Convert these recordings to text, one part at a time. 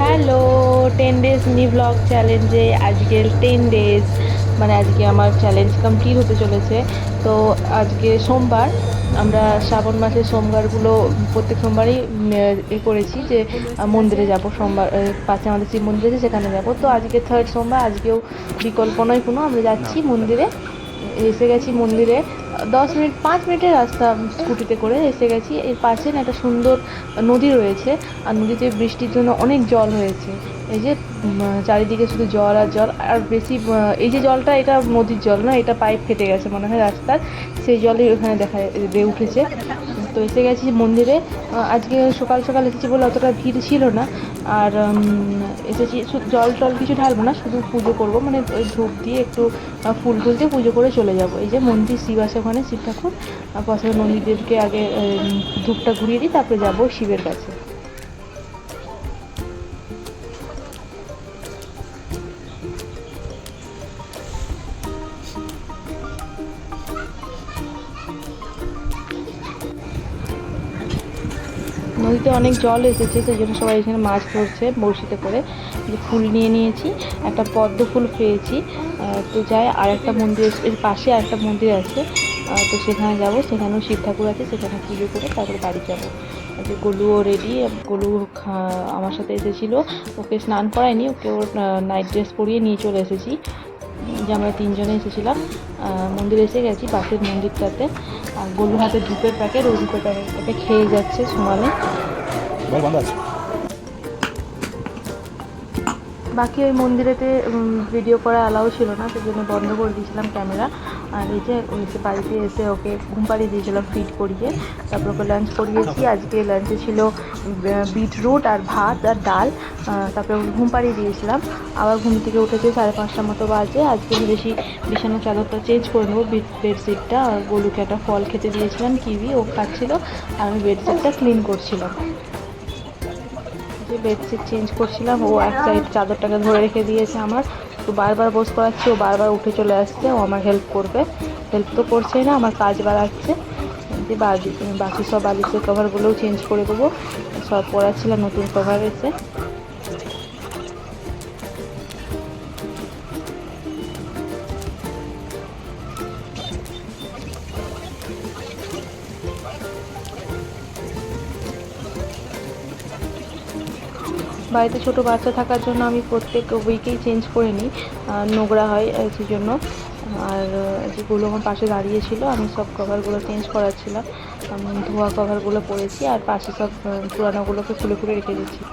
Hello, 10 days mini blog চ্যালেঞ্জে আজকের 10 days মানে আজকে আমার চ্যালেঞ্জ কমপ্লিট হতে চলেছে। তো আজকে সোমবার, আমরা শ্রাবণ মাসের সোমবারগুলো প্রত্যেক সোমবারই করেছি যে মন্দিরে যাব। সোমবার পাশে আমাদের শিব মন্দির আছে, সেখানে যাব। তো আজকে থার্ড সোমবার, আজকেও বিকল্প নয় কোনো, আমরা যাচ্ছি মন্দিরে। এসে গেছি মন্দিরে, 10 মিনিট 5 মিনিটের রাস্তা স্কুটিতে করে এসে গেছি। এর পাশে না একটা সুন্দর নদী রয়েছে, আর নদীতে বৃষ্টির জন্য অনেক জল হয়েছে। এই যে চারিদিকে শুধু জল আর জল, আর বেশি এই যে জলটা, এটা নদীর জল না, এটা পাইপ ফেটে গেছে মনে হয় রাস্তার, সেই জলই ওখানে দেখা উঠেছে। তো এসে গেছি মন্দিরে। আজকে সকাল সকাল এসেছি বলে অতটা ভিড় ছিল না। আর এসেছি, জল টল কিছু ঢালবো না, শুধু পুজো করবো, মানে ওই ধূপ দিয়ে একটু ফুল টুল দিয়ে পুজো করে চলে যাব। এই যে মন্দির, শিব আছে ওখানে, শিব ঠাকুর। প্রথমে নন্দীদেবকে আগে ধূপটা ঘুরিয়ে দিই, তারপরে যাবো শিবের কাছে। নদীতে অনেক জল এসেছে, সেই জন্য সবাই এখানে মাছ ধরছে বড়শিতে করে। যে ফুল নিয়ে নিয়েছি, একটা পদ্ম ফুল পেয়েছি। তো যাই, আর একটা মন্দির এর পাশে আর একটা মন্দির আছে, তো সেখানে যাব। সেখানেও শিব ঠাকুর আছে, সেখানে পুজো করে তারপরে বাড়ি যাব। যে গলুও রেডি, গলু আমার সাথে এসেছিলো। ওকে স্নান করায়নি, ওকে ওর নাইট ড্রেস পরিয়ে নিয়ে চলে এসেছি। যে আমরা তিনজনে এসেছিলাম, মন্দিরে এসে গেছি, পাশের মন্দিরটাতে। আর গলু হাতে ধূপের প্যাকেট, ওই ধূপের প্যাকেটটাকে খেয়ে যাচ্ছে সমানে। বাকি ওই মন্দিরেতে ভিডিও করা অ্যালাউ ছিল না, সেই জন্য বন্ধ করে দিয়েছিলাম ক্যামেরা। আর এই যে বাড়িতে এসে ওকে ঘুম পাড়িয়ে দিয়েছিলাম ফিড করিয়ে, তারপর ওকে লাঞ্চ করিয়েছি। আজকে লাঞ্চে ছিল বিটরুট আর ভাত আর ডাল। তারপরে ওকে ঘুম পাড়িয়ে দিয়েছিলাম। আবার ঘুম থেকে উঠেছে 5:30টার মতো বাজে। আজকে বেশি বিছানার চাদরটা চেঞ্জ করে নেবো, বেডশিটটা। আর গলুকে একটা ফল খেতে দিয়েছিলাম, কিউই, ও খাচ্ছিল। আর আমি বেডশিটটা ক্লিন করছিলাম। যে বেডশিট চেঞ্জ করছিলাম, ও এক সাইড চাদরটাকে ধরে রেখে দিয়েছে আমার। তো বারবার বস করাচ্ছে, ও বারবার উঠে চলে আসছে, ও আমার হেল্প করবে। হেল্প তো করছেই না, আমার কাজ বাড়াচ্ছে। যে বাকি সব বালিশের কভারগুলোও চেঞ্জ করে দেবো, সব পরাচ্ছিলাম, নতুন কভার এসে। বাড়িতে ছোটো বাচ্চা থাকার জন্য আমি প্রত্যেক উইকেই চেঞ্জ করে নিই, নোংরা হয় সেই জন্য। আর যেগুলো আমার পাশে দাঁড়িয়েছিল, আমি সব কভারগুলো চেঞ্জ করাচ্ছিলাম। আমি ধোয়া কভারগুলো পরেছি, আর পাশে সব পুরানোগুলোকে খুলে খুলে রেখে দিচ্ছি।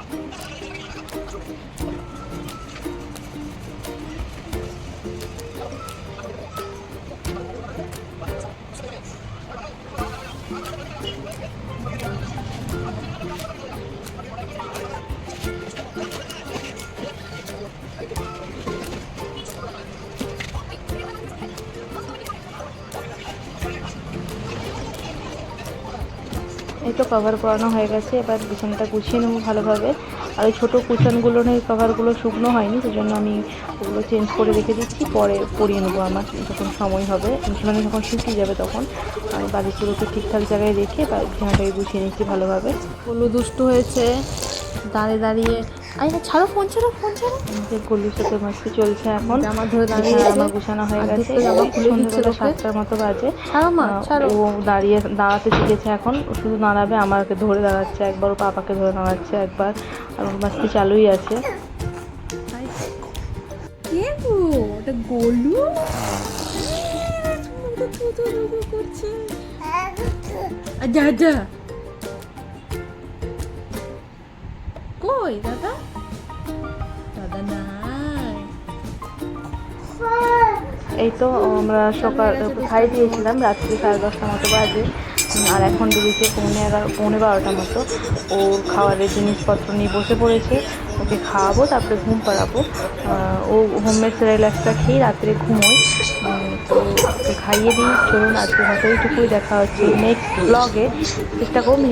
এই তো কভার পরানো হয়ে গেছে, এবার বিছানাটা গুছিয়ে নেবো ভালোভাবে। আর ওই ছোটো কুশনগুলো নেই, কভারগুলো শুকনো হয়নি, সেজন্য আমি ওগুলো চেঞ্জ করে রেখে দিচ্ছি, পরে পরিয়ে নেবো আমার যখন সময় হবে। মানে যখন শুকিয়ে যাবে তখন আমি বালিশগুলোকে ঠিকঠাক জায়গায় রেখে বিছানাটাকে গুছিয়ে নিচ্ছি ভালোভাবে। গলু দুষ্টু হয়েছে, দাঁড়িয়ে দাঁড়িয়ে। আরে না, ছাড়ো ফোন, ছাড়ো ফোন, ছাড়ো। যে গলুর সাথে মাস্তি চলছে এখন। জামা ধরে দাঁড়িয়ে বিছানা আমার গুছানো হয়ে গেছে, জামা খুলে দিচ্ছে সন্ধ্যেবেলা তোকে। 7টার মতো বাজে। ছাড়ো মা, ছাড়ো। ও দাঁড়াতে শিখেছে এখন, ও শুধু দাঁড়াবে, আমাকে ধরে দাঁড়াচ্ছে একবার, ও পাপাকে ধরে দাঁড়াচ্ছে একবার, আর ওর মাস্তি চালুই আছে। কে গো? ওটা গোলু করছে। যা যা। কই দাদা? দাদা নাই। এই তো আমরা সকাল খাই দিয়েছিলাম, রাত্রি 10:30টার মতো বাজে। আর এখন বেরিয়েছে 11:30 মতো। ওর খাবারের জিনিসপত্র নিয়ে বসে পড়েছে, ওকে খাওয়াবো, তারপরে ঘুম পাড়াবো। ও হোমমেড সেরেলাক্সটা খেয়ে রাত্রে ঘুমোয়। তো ওকে খাইয়ে দিই। চলুন আজকে মতো এইটুকুই, দেখা হচ্ছে নেক্সট ব্লগে। চেষ্টা করুন